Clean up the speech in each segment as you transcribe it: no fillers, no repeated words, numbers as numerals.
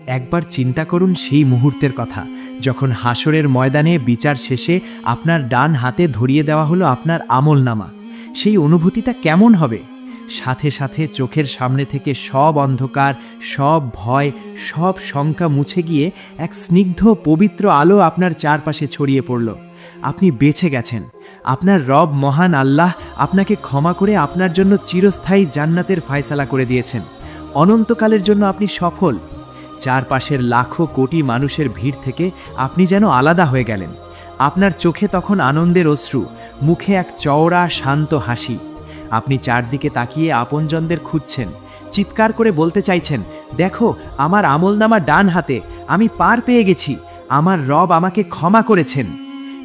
একবার চিন্তা করুন সেই মুহূর্তের কথা, যখন হাসরের ময়দানে বিচার শেষে আপনার ডান হাতে ধরিয়ে দেওয়া হলো আপনার আমলনামা। সেই অনুভূতিটা কেমন হবে? সাথে সাথে চোখের সামনে থেকে সব অন্ধকার, সব ভয়, সব শঙ্কা মুছে গিয়ে এক স্নিগ্ধ পবিত্র আলো আপনার চারপাশে ছড়িয়ে পড়ল। আপনি বেঁচে গেছেন। আপনার রব মহান আল্লাহ আপনাকে ক্ষমা করে আপনার জন্য চিরস্থায়ী জান্নাতের ফয়সালা করে দিয়েছেন। অনন্তকালের জন্য আপনি সফল। চারপাশের লাখো কোটি মানুষের ভিড় থেকে আপনি যেন আলাদা হয়ে গেলেন। আপনার চোখে তখন আনন্দের অশ্রু, মুখে এক চওড়া শান্ত হাসি। আপনি চারদিকে তাকিয়ে আপনজনদের খুঁজছেন, চিৎকার করে বলতে চাইছেন, দেখো আমার আমলনামা ডান হাতে, আমি পার পেয়ে গেছি, আমার রব আমাকে ক্ষমা করেছেন।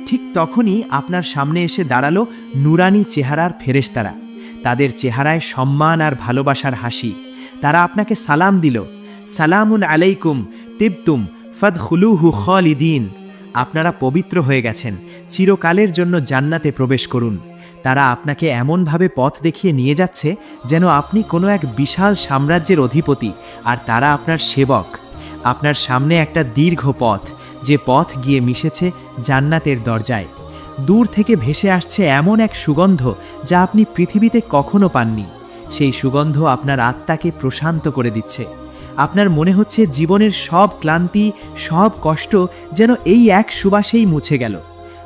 ঠিক তখনই আপনার সামনে এসে দাঁড়ালো নুরানি চেহারার ফেরেশতারা। তাদের চেহারায় সম্মান আর ভালোবাসার হাসি। তারা আপনাকে সালাম দিল, সালামুন আলাইকুম তিবতুম ফাদখুলুহু খালিদিন। আপনারা পবিত্র হয়ে গেছেন, চিরকালের জন্য জান্নাতে প্রবেশ করুন। তারা আপনাকে এমনভাবে পথ দেখিয়ে নিয়ে যাচ্ছে যেন আপনি কোনো এক বিশাল সাম্রাজ্যের অধিপতি আর তারা আপনার সেবক। আপনার সামনে একটা দীর্ঘ পথ, যে পথ গিয়ে মিশেছে জান্নাতের দরজায়। দূর থেকে ভেসে আসছে এমন এক সুগন্ধ যা আপনি পৃথিবীতে কখনো পাননি। সেই সুগন্ধ আপনার আত্মাকে প্রশান্ত করে দিচ্ছে। আপনার মনে হচ্ছে জীবনের সব ক্লান্তি, সব কষ্ট যেন এই এক সুবাসেই মুছে গেল।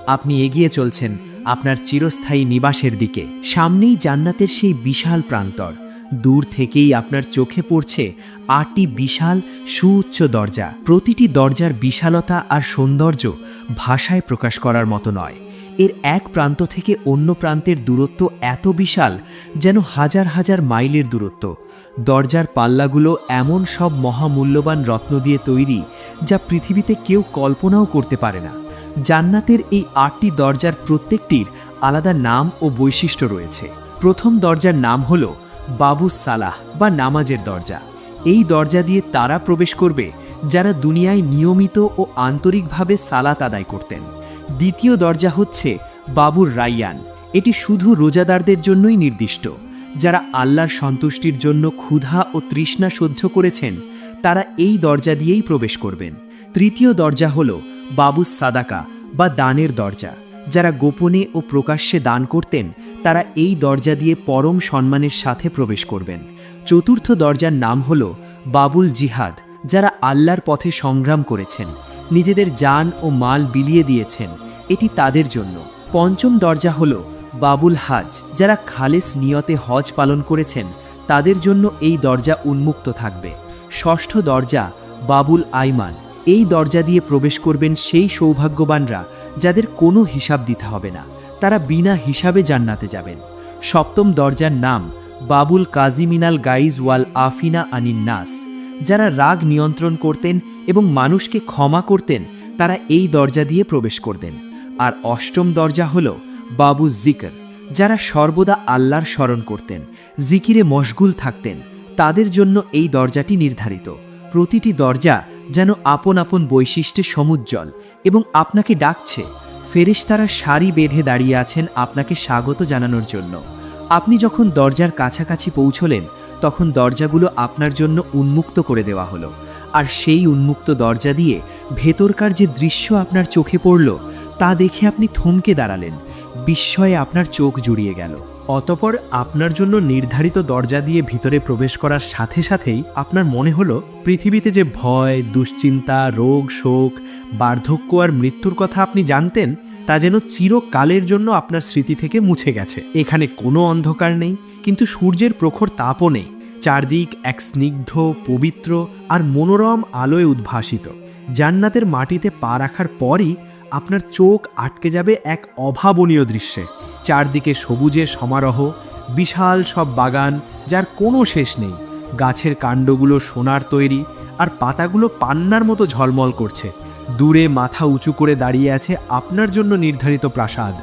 আপনি এগিয়ে চলছেন আপনার চিরস্থায়ী নিবাসের দিকে। সামনেই জান্নাতের সেই বিশাল প্রান্তর। দূর থেকেই আপনার চোখে পড়ছে ৮টি বিশাল সুউচ্চ দরজা। প্রতিটি দরজার বিশালতা আর সৌন্দর্য ভাষায় প্রকাশ করার মতো নয়। এর এক প্রান্ত থেকে অন্য প্রান্তের দূরত্ব এত বিশাল যেন হাজার হাজার মাইলের দূরত্ব। দরজার পাল্লাগুলো এমন সব মহামূল্যবান রত্ন দিয়ে তৈরি যা পৃথিবীতে কেউ কল্পনাও করতে পারে না। জান্নাতের এই ৮টি দরজার প্রত্যেকটির আলাদা নাম ও বৈশিষ্ট্য রয়েছে। প্রথম দরজার নাম হল বাবুস সালাহ বা নামাজের দরজা। এই দরজা দিয়ে তারা প্রবেশ করবে যারা দুনিয়ায় নিয়মিত ও আন্তরিকভাবে সালাত আদায় করতেন। দ্বিতীয় দরজা হচ্ছে বাবুর রাইয়ান। এটি শুধু রোজাদারদের জন্যই নির্দিষ্ট। যারা আল্লাহর সন্তুষ্টির জন্য ক্ষুধা ও তৃষ্ণা সহ্য করেছেন তারা এই দরজা দিয়েই প্রবেশ করবেন। তৃতীয় দরজা হল বাবুস সাদাকা বা দানের দরজা। যারা গোপনে ও প্রকাশ্যে দান করতেন তারা এই দরজা দিয়ে পরম সম্মানের সাথে প্রবেশ করবেন। চতুর্থ দরজার নাম হল বাবুল জিহাদ। যারা আল্লাহর পথে সংগ্রাম করেছেন, নিজেদের জান ও মাল বিলিয়ে দিয়েছেন, এটি তাদের জন্য। পঞ্চম দরজা হল বাবুল হাজ। যারা খালেস নিয়তে হজ পালন করেছেন তাদের জন্য এই দরজা উন্মুক্ত থাকবে। ষষ্ঠ দরজা বাবুল আইমান। এই দরজা দিয়ে প্রবেশ করবেন সেই সৌভাগ্যবানরা যাদের কোনো হিসাব দিতে হবে না, তারা বিনা হিসাবে জান্নাতে যাবেন। সপ্তম দরজার নাম বাবুল কাজিমিনাল গাইজ ওয়াল আফিনা আনিন নাস। যারা রাগ নিয়ন্ত্রণ করতেন এবং মানুষকে ক্ষমা করতেন তারা এই দরজা দিয়ে প্রবেশ করতেন। আর অষ্টম দরজা হল বাবু জিকর। যারা সর্বদা আল্লাহর স্মরণ করতেন, জিকিরে মশগুল থাকতেন, তাদের জন্য এই দরজাটি নির্ধারিত। প্রতিটি দরজা যেন আপন আপন বৈশিষ্ট্যে সমুজ্জ্বল এবং আপনাকে ডাকছে। ফেরেশতারা সারি বেঁধে দাঁড়িয়ে আছেন আপনাকে স্বাগত জানানোর জন্য। আপনি যখন দরজার কাছাকাছি পৌঁছলেন তখন দরজাগুলো আপনার জন্য উন্মুক্ত করে দেওয়া হলো। আর সেই উন্মুক্ত দরজা দিয়ে ভেতরকার যে দৃশ্য আপনার চোখে পড়ল তা দেখে আপনি থমকে দাঁড়ালেন। বিস্ময়ে আপনার চোখ জুড়িয়ে গেল। অতঃপর আপনার জন্য নির্ধারিত দরজা দিয়ে ভিতরে প্রবেশ করার সাথে সাথেই আপনার মনে হলো পৃথিবীতে যে ভয়, দুশ্চিন্তা, রোগ, শোক, বার্ধক্য আর মৃত্যুর কথা আপনি জানতেন তা যেন চিরকালের জন্য আপনার স্মৃতি থেকে মুছে গেছে। এখানে কোনো অন্ধকার নেই, কিন্তু সূর্যের প্রখর তাপও নেই। চারদিক এক স্নিগ্ধ, পবিত্র আর মনোরম আলোয় উদ্ভাসিত। জান্নাতের মাটিতে পা রাখার পরই আপনার চোখ আটকে যাবে এক অভাবনীয় দৃশ্যে। চারদিকে সবুজের সমারোহ, বিশাল সব বাগান যার কোনো শেষ নেই। গাছের কাণ্ডগুলো সোনার তৈরি আর পাতাগুলো পান্নার মতো ঝলমল করছে। দূরে মাথা উঁচু করে দাঁড়িয়ে আছে আপনার জন্য নির্ধারিত প্রাসাদ।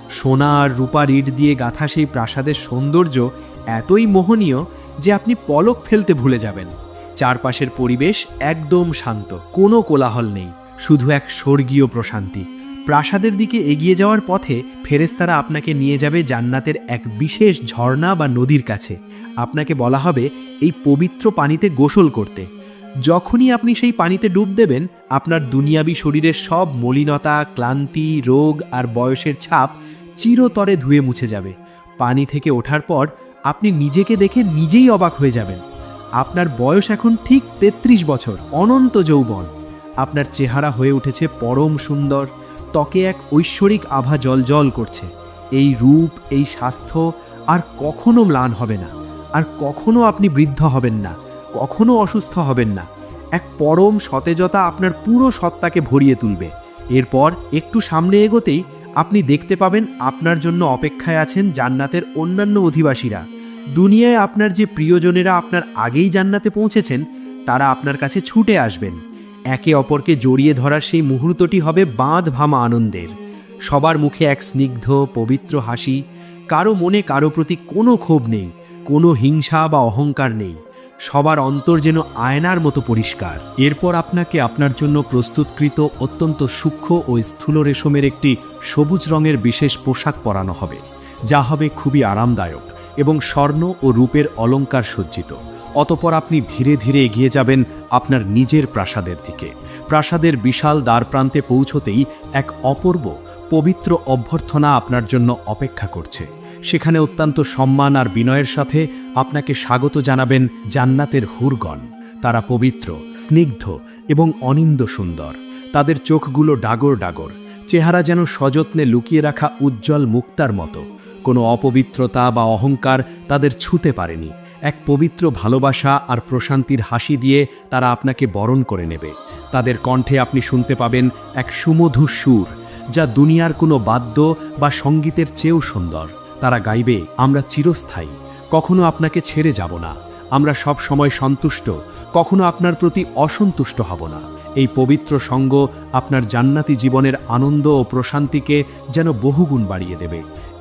সোনা আর রূপার ইট দিয়ে গাঁথা সেই প্রাসাদের সৌন্দর্য এতই মোহনীয় যে আপনি পলক ফেলতে ভুলে যাবেন। চারপাশের পরিবেশ একদম শান্ত, কোনো কোলাহল নেই, শুধু এক স্বর্গীয় প্রশান্তি। প্রাসাদের দিকে এগিয়ে যাওয়ার পথে ফেরেশতারা আপনাকে নিয়ে যাবে জান্নাতের এক বিশেষ ঝর্ণা বা নদীর কাছে। আপনাকে বলা হবে এই পবিত্র পানিতে গোসল করতে। যখনই আপনি সেই পানিতে ডুব দেবেন, আপনার দুনিয়াবি শরীরের সব মলিনতা, ক্লান্তি, রোগ আর বয়সের ছাপ চিরতরে ধুয়ে মুছে যাবে। পানি থেকে ওঠার পর আপনি নিজেকে দেখে নিজেই অবাক হয়ে যাবেন। আপনার বয়স এখন ঠিক 33 বছর, অনন্ত যৌবন। আপনার চেহারা হয়ে উঠেছে পরম সুন্দর, ত্বকে এক ঐশ্বরিক আভা জ্বলজ্বল করছে। এই রূপ, এই স্বাস্থ্য আর কখনো ম্লান হবে না, আর কখনো আপনি বৃদ্ধ হবেন না, কখনো অসুস্থ হবেন না। এক পরম সতেজতা আপনার পুরো সত্তাকে ভরিয়ে তুলবে। এরপর একটু সামনে এগোতেই আপনি দেখতে পাবেন আপনার জন্য অপেক্ষায় আছেন জান্নাতের অন্যান্য অধিবাসীরা। দুনিয়ায় আপনার যে প্রিয়জনেরা আপনার আগেই জান্নাতে পৌঁছেছেন, তারা আপনার কাছে ছুটে আসবেন। একে অপরকে জড়িয়ে ধরার সেই মুহূর্তটি হবে বাঁধ ভামা আনন্দের। সবার মুখে এক স্নিগ্ধ পবিত্র হাসি, কারো মনে কারো প্রতি কোনো ক্ষোভ নেই, কোনো হিংসা বা অহংকার নেই। সবার অন্তর যেন আয়নার মতো পরিষ্কার। এরপর আপনাকে আপনার জন্য প্রস্তুতকৃত অত্যন্ত সূক্ষ্ম ও স্থূল রেশমের একটি সবুজ রঙের বিশেষ পোশাক পরানো হবে, যা হবে খুবই আরামদায়ক এবং স্বর্ণ ও রূপের অলংকার সজ্জিত। অতপর আপনি ধীরে ধীরে এগিয়ে যাবেন আপনার নিজের প্রাসাদের দিকে। প্রাসাদের বিশাল দ্বারপ্রান্তে পৌঁছতেই এক অপূর্ব পবিত্র অভ্যর্থনা আপনার জন্য অপেক্ষা করছে। সেখানে অত্যন্ত সম্মান আর বিনয়ের সাথে আপনাকে স্বাগত জানাবেন জান্নাতের হুরগণ। তারা পবিত্র, স্নিগ্ধ এবং অনিন্দ সুন্দর। তাদের চোখগুলো ডাগর ডাগর, চেহারা যেন সযত্নে লুকিয়ে রাখা উজ্জ্বল মুক্তার মতো। কোনো অপবিত্রতা বা অহংকার তাদের ছুঁতে পারেনি। এক পবিত্র ভালোবাসা আর প্রশান্তির হাসি দিয়ে তারা আপনাকে বরণ করে নেবে। তাদের কণ্ঠে আপনি শুনতে পাবেন এক সুমধুর সুর, যা দুনিয়ার কোনো বাদ্য বা সঙ্গীতের চেয়েও সুন্দর। তারা গাইবে, আমরা চিরস্থায়ী, কখনো আপনাকে ছেড়ে যাব না। আমরা সব সময় সন্তুষ্ট, কখনো আপনার প্রতি অসন্তুষ্ট হব না। এই পবিত্র সঙ্গ আপনার জান্নাতি জীবনের আনন্দ ও প্রশান্তিকে যেন বহুগুণ বাড়িয়ে দেবে।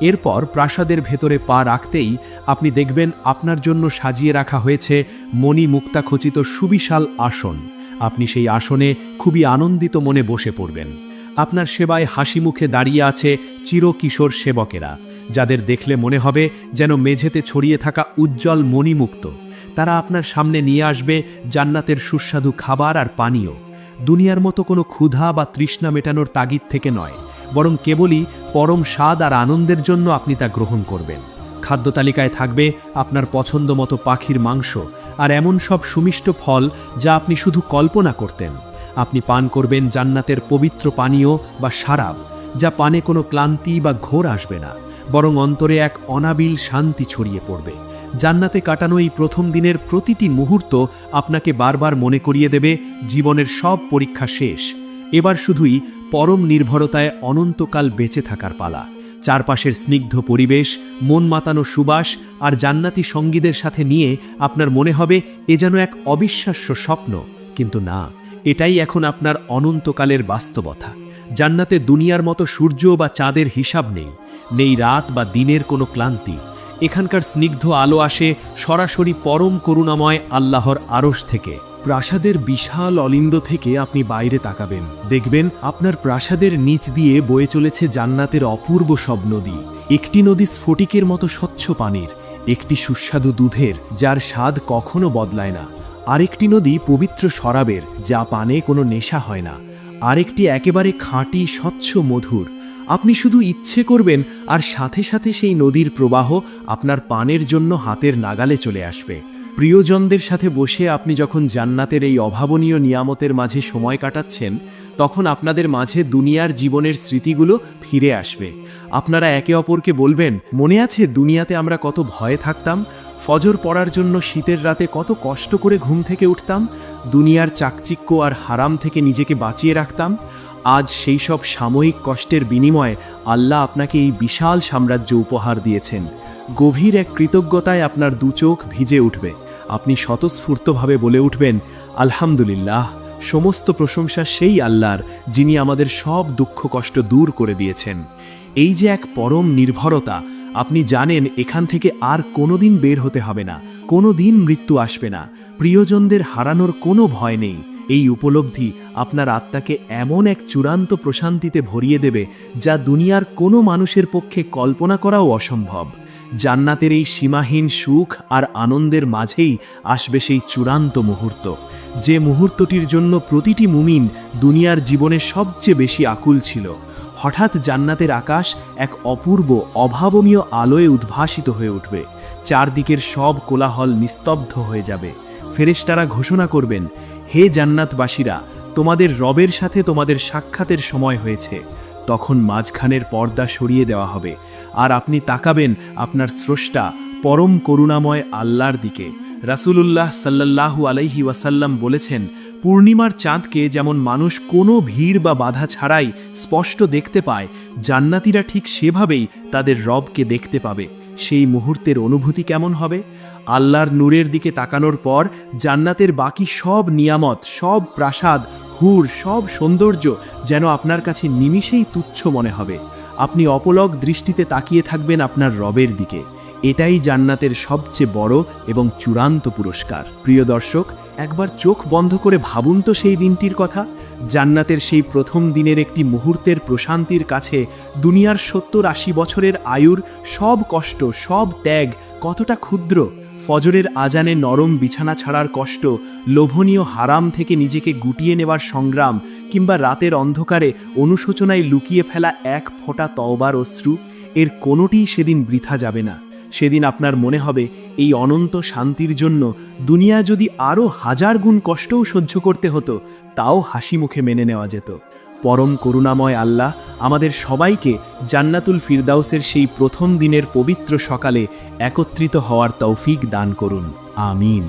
এরপর প্রাসাদের ভেতরে পা রাখতেই আপনি দেখবেন আপনার জন্য সাজিয়ে রাখা হয়েছে মণি মুক্তাখচিত সুবিশাল আসন। আপনি সেই আসনে খুবই আনন্দিত মনে বসে পড়বেন। আপনার সেবায় হাসি মুখে দাঁড়িয়ে আছে চিরকিশোর সেবকেরা, যাদের দেখলে মনে হবে যেন মেঝেতে ছড়িয়ে থাকা উজ্জ্বল মণিমুক্ত। তারা আপনার সামনে নিয়ে আসবে জান্নাতের সুস্বাদু খাবার আর পানীয়। দুনিয়ার মতো কোনো ক্ষুধা বা তৃষ্ণা মেটানোর তাগিদ থেকে নয়, বরং কেবলই পরম স্বাদ আর আনন্দের জন্য আপনি তা গ্রহণ করবেন। খাদ্য তালিকায় থাকবে আপনার পছন্দ মতো পাখির মাংস আর এমন সব সুমিষ্ট ফল যা আপনি শুধু কল্পনা করতেন। আপনি পান করবেন জান্নাতের পবিত্র পানীয় বা শারাব, যা পানে কোনো ক্লান্তি বা ঘোর আসবে না, বরং অন্তরে এক অনাবিল শান্তি ছড়িয়ে পড়বে। জান্নাতে কাটানো এই প্রথম দিনের প্রতিটি মুহূর্ত আপনাকে বারবার মনে করিয়ে দেবে জীবনের সব পরীক্ষা শেষ। এবার শুধুই পরম নির্ভরতায় অনন্তকাল বেঁচে থাকার পালা। চারপাশের স্নিগ্ধ পরিবেশ, মন মাতানো সুবাস আর জান্নাতি সঙ্গীদের সাথে নিয়ে আপনার মনে হবে এ যেন এক অবিশ্বাস্য স্বপ্ন। কিন্তু না, এটাই এখন আপনার অনন্তকালের বাস্তবতা। জান্নাতে দুনিয়ার মতো সূর্য বা চাঁদের হিসাব নেই, নেই রাত বা দিনের কোনো ক্লান্তি। এখানকার স্নিগ্ধ আলো আসে সরাসরি পরম করুণাময় আল্লাহর আরশ থেকে। প্রাসাদের বিশাল অলিন্দ থেকে আপনি বাইরে তাকাবেন, দেখবেন আপনার প্রাসাদের নিচ দিয়ে বয়ে চলেছে জান্নাতের অপূর্ব সব নদী। একটি নদী স্ফটিকের মতো স্বচ্ছ পানির, একটি সুস্বাদু দুধের যার স্বাদ কখনো বদলায় না, আরেকটি নদী পবিত্র শরাবের যা পানে কোনো নেশা হয় না, আরেকটি একেবারে খাঁটি স্বচ্ছ মধুর। আপনি শুধু ইচ্ছে করবেন আর সাথে সাথে সেই নদীর প্রবাহ আপনার পানের জন্য হাতের নাগালে চলে আসবে। প্রিয়জনদের সাথে বসে আপনি যখন জান্নাতের এই অভাবনীয় নিয়ামতের মাঝে সময় কাটাচ্ছেন, তখন আপনাদের মাঝে দুনিয়ার জীবনের স্মৃতিগুলো ফিরে আসবে। আপনারা একে অপরকে বলবেন, মনে আছে দুনিয়াতে আমরা কত ভয়ে থাকতাম, ফজর পড়ার জন্য শীতের রাতে কত কষ্ট করে ঘুম থেকে উঠতাম, দুনিয়ার চাকচিক্য আর হারাম থেকে নিজেকে বাঁচিয়ে রাখতাম। আজ সেই সব সাময়িক কষ্টের বিনিময়ে আল্লাহ আপনাকে এই বিশাল সাম্রাজ্য উপহার দিয়েছেন। গভীর এক কৃতজ্ঞতায় আপনার দুচোখ ভিজে উঠবে। আপনি স্বতঃস্ফূর্তভাবে বলে উঠবেন, আলহামদুলিল্লাহ, সমস্ত প্রশংসা সেই আল্লাহর যিনি আমাদের সব দুঃখ কষ্ট দূর করে দিয়েছেন। এই যে এক পরম নির্ভরতা, আপনি জানেন এখান থেকে আর কোনোদিন বের হতে হবে না, কোনো দিন মৃত্যু আসবে না, প্রিয়জনদের হারানোর কোনো ভয় নেই। এই উপলব্ধি আপনার আত্মাকে এমন এক চূড়ান্ত প্রশান্তিতে ভরিয়ে দেবে যা দুনিয়ার কোনো মানুষের পক্ষে কল্পনা করাও অসম্ভব। জান্নাতের এই সীমাহীন সুখ আর আনন্দের মাঝেই আসবে সেই চূড়ান্ত মুহূর্ত, যে মুহূর্তটির জন্য প্রতিটি মুমিন দুনিয়ার জীবনে সবচেয়ে বেশি আকুল ছিল। হঠাৎ জান্নাতের আকাশ এক অপূর্ব অভাবনীয় আলোয় উদ্ভাসিত হয়ে উঠবে। চারদিকের সব কোলাহল নিস্তব্ধ হয়ে যাবে। ফেরেশতারা ঘোষণা করবেন, হে জান্নাতবাসীরা, তোমাদের রবের সাথে তোমাদের সাক্ষাতের সময় হয়েছে। তখন মাঝখানের পর্দা সরিয়ে দেওয়া হবে, আর আপনি তাকাবেন আপনার স্রষ্টা পরম করুণাময় আল্লাহর দিকে। রাসূলুল্লাহ সাল্লাল্লাহু আলাইহি ওয়াসাল্লাম বলেছেন, পূর্ণিমার চাঁদকে যেমন মানুষ কোনো ভিড় বা বাধা ছাড়াই স্পষ্ট দেখতে পায়, জান্নাতীরা ঠিক সেভাবেই তাদের রবকে দেখতে পাবে। সেই মুহূর্তের অনুভূতি কেমন হবে? আল্লাহর নূরের দিকে তাকানোর পর জান্নাতের বাকি সব নিয়ামত, সব প্রাসাদ, হুর, সব সৌন্দর্য যেন আপনার কাছে নিমিষেই তুচ্ছ মনে হবে। আপনি অপলক দৃষ্টিতে তাকিয়ে থাকবেন আপনার রবের দিকে। এটাই জান্নাতের সবচেয়ে বড় এবং চূড়ান্ত পুরস্কার। প্রিয় দর্শক, একবার চোখ বন্ধ করে ভাবুন তো সেই দিনটির কথা। জান্নাতের সেই প্রথম দিনের একটি মুহূর্তের প্রশান্তির কাছে দুনিয়ার 70-80 বছরের আয়ুর সব কষ্ট, সব ত্যাগ কতটা ক্ষুদ্র। ফজরের আজানে নরম বিছানা ছাড়ার কষ্ট, লোভনীয় হারাম থেকে নিজেকে গুটিয়ে নেওয়ার সংগ্রাম, কিংবা রাতের অন্ধকারে অনুশোচনায় লুকিয়ে ফেলা এক ফোঁটা তওবার অশ্রু, এর কোনোটিই সেদিন বৃথা যাবে না। সেদিন আপনার মনে হবে এই অনন্ত শান্তির জন্য দুনিয়া যদি আরও 1000 গুণ কষ্টও সহ্য করতে হতো, তাও হাসি মুখে মেনে নেওয়া যেত। পরম করুণাময় আল্লাহ আমাদের সবাইকে জান্নাতুল ফিরদাউসের সেই প্রথম দিনের পবিত্র সকালে একত্রিত হওয়ার তৌফিক দান করুন। আমিন।